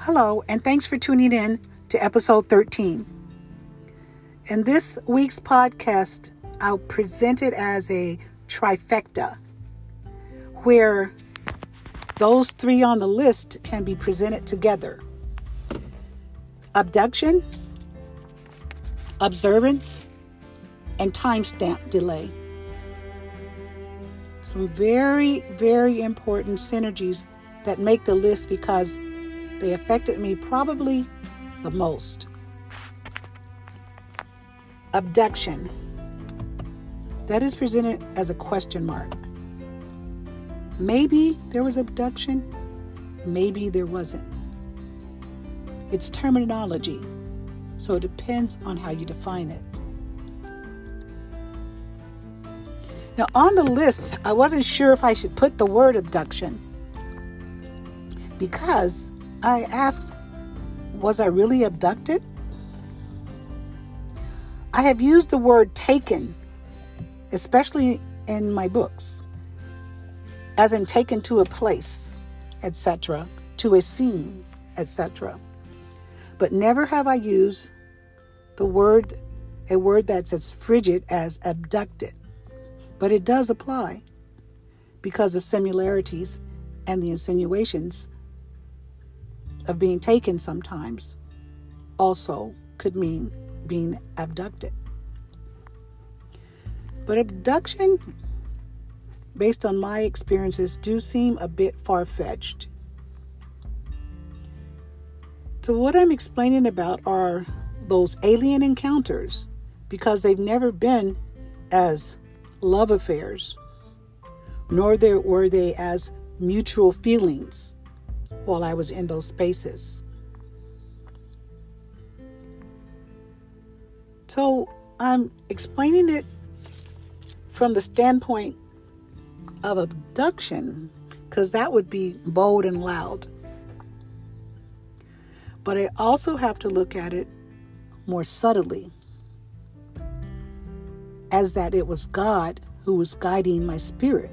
Hello, and thanks for tuning in to episode 13. In this week's podcast, I'll present it as a trifecta, where those three on the list can be presented together. Abduction, observance, and timestamp delay. Some very, very important synergies that make the list because they affected me probably the most. Abduction. That is presented as a question mark. Maybe there was abduction, maybe there wasn't. It's terminology, so it depends on how you define it. Now, on the list, I wasn't sure if I should put the word abduction because I asked, was I really abducted? I have used the word taken, especially in my books, as in taken to a place, etc., to a scene, etc. But never have I used a word that's as frigid as abducted. But it does apply because of similarities and the insinuations of being taken sometimes also could mean being abducted. But abduction, based on my experiences, do seem a bit far-fetched. So what I'm explaining about are those alien encounters because they've never been as love affairs, nor were they as mutual feelings while I was in those spaces. So I'm explaining it from the standpoint of abduction because that would be bold and loud. But I also have to look at it more subtly, as that it was God who was guiding my spirit.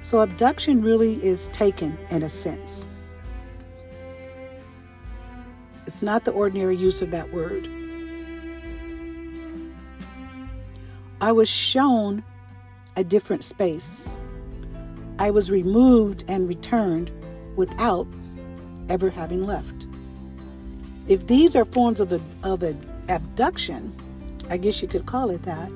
So abduction really is taken in a sense. It's not the ordinary use of that word. I was shown a different space. I was removed and returned without ever having left. If these are forms of an abduction, I guess you could call it that,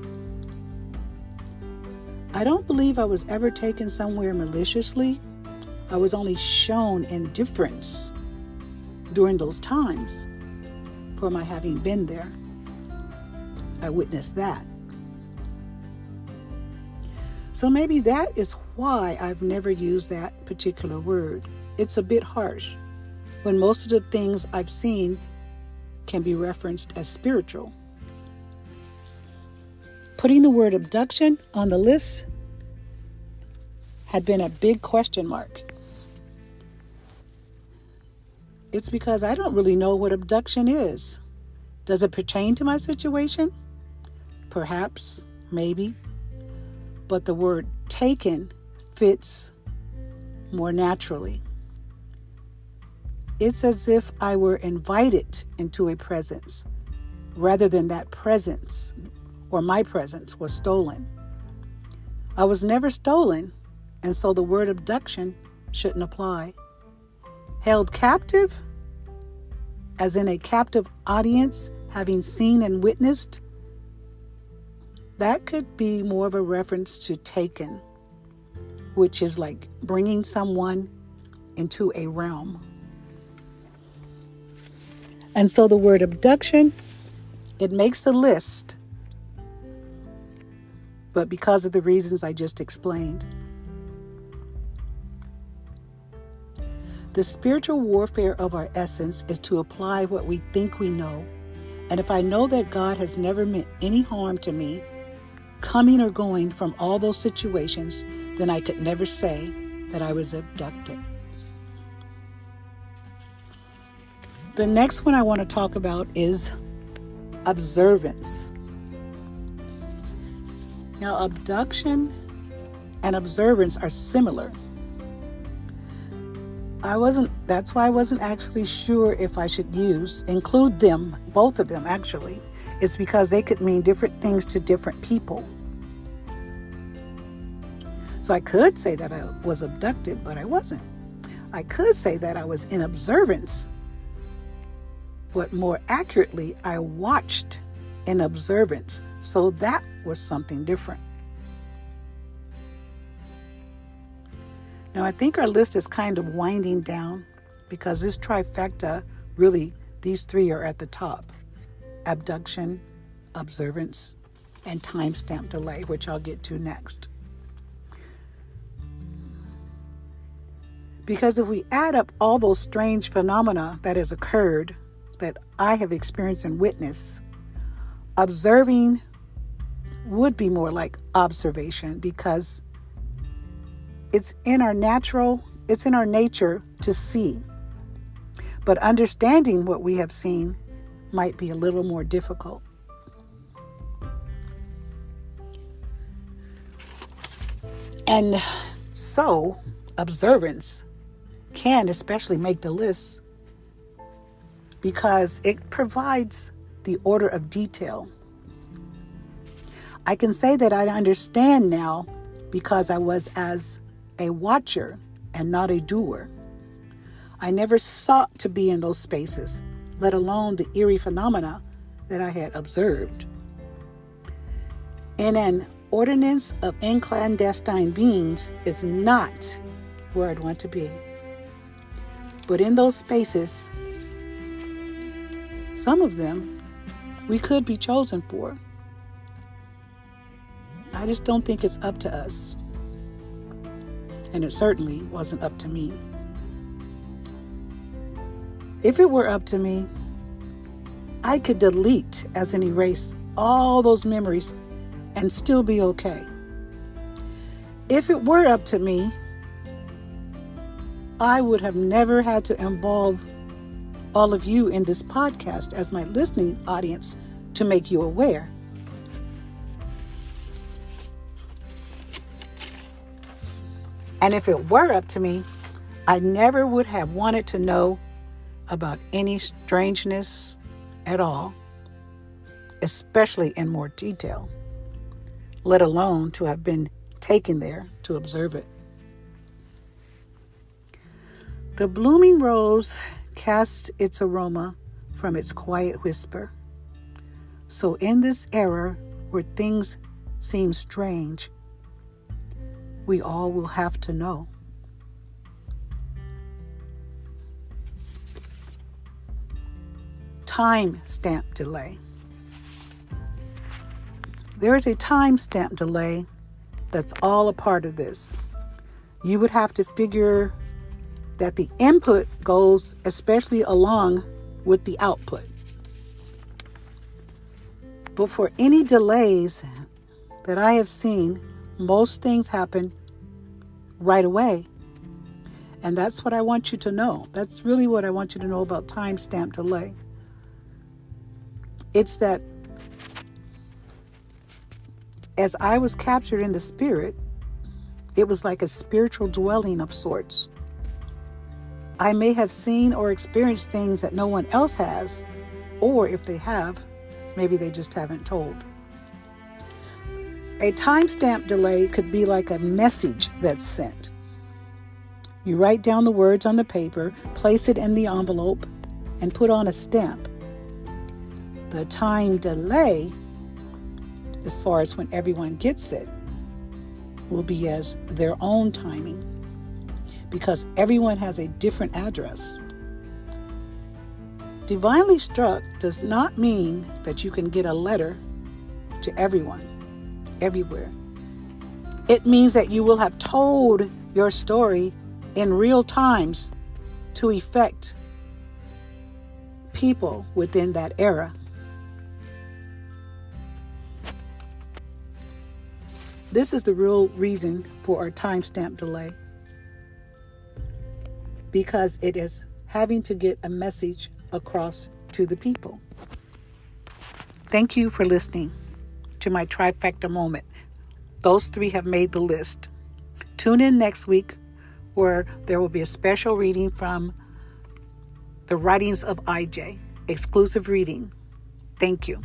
I don't believe I was ever taken somewhere maliciously. I was only shown indifference during those times for my having been there. I witnessed that. So maybe that is why I've never used that particular word. It's a bit harsh when most of the things I've seen can be referenced as spiritual. Putting the word abduction on the list had been a big question mark. It's because I don't really know what abduction is. Does it pertain to my situation? Perhaps, maybe. But the word taken fits more naturally. It's as if I were invited into a presence rather than that presence or my presence was stolen. I was never stolen, and so the word abduction shouldn't apply. Held captive, as in a captive audience having seen and witnessed, that could be more of a reference to taken, which is like bringing someone into a realm. And so the word abduction, it makes the list, but because of the reasons I just explained. The spiritual warfare of our essence is to apply what we think we know. And if I know that God has never meant any harm to me, coming or going from all those situations, then I could never say that I was abducted. The next one I want to talk about is observance. Now, abduction and observance are similar. That's why I wasn't actually sure if I should include them, both of them actually. It's because they could mean different things to different people. So I could say that I was abducted, but I wasn't. I could say that I was in observance, but more accurately, I watched in observance. So that was something different. Now, I think our list is kind of winding down because this trifecta, really, these three are at the top. Abduction, observance, and timestamp delay, which I'll get to next. Because if we add up all those strange phenomena that has occurred, that I have experienced and witnessed, observing would be more like observation, because it's in our nature to see. But understanding what we have seen might be a little more difficult. And so, observance can especially make the list because it provides the order of detail. I can say that I understand now because I was as a watcher and not a doer. I never sought to be in those spaces, let alone the eerie phenomena that I had observed. In an ordinance of inclandestine beings is not where I'd want to be. But in those spaces, some of them we could be chosen for. I just don't think it's up to us. And it certainly wasn't up to me. If it were up to me, I could delete as an erase all those memories and still be okay. If it were up to me, I would have never had to involve all of you in this podcast as my listening audience to make you aware. And if it were up to me, I never would have wanted to know about any strangeness at all, especially in more detail, let alone to have been taken there to observe it. The blooming rose casts its aroma from its quiet whisper. So in this era where things seem strange, we all will have to know. Timestamp delay. There is a timestamp delay that's all a part of this. You would have to figure that the input goes especially along with the output. But for any delays that I have seen, most things happen right away. And that's what I want you to know. That's really what I want you to know about timestamp delay. It's that as I was captured in the spirit, it was like a spiritual dwelling of sorts. I may have seen or experienced things that no one else has, or if they have, maybe they just haven't told. A timestamp delay could be like a message that's sent. You write down the words on the paper, place it in the envelope, and put on a stamp. The time delay, as far as when everyone gets it, will be as their own timing, because everyone has a different address. Divinely struck does not mean that you can get a letter to everyone, everywhere. It means that you will have told your story in real times to affect people within that era. This is the real reason for our timestamp delay, because it is having to get a message across to the people. Thank you for listening to my trifecta moment. Those three have made the list. Tune in next week where there will be a special reading from the writings of IJ. Exclusive reading. Thank you.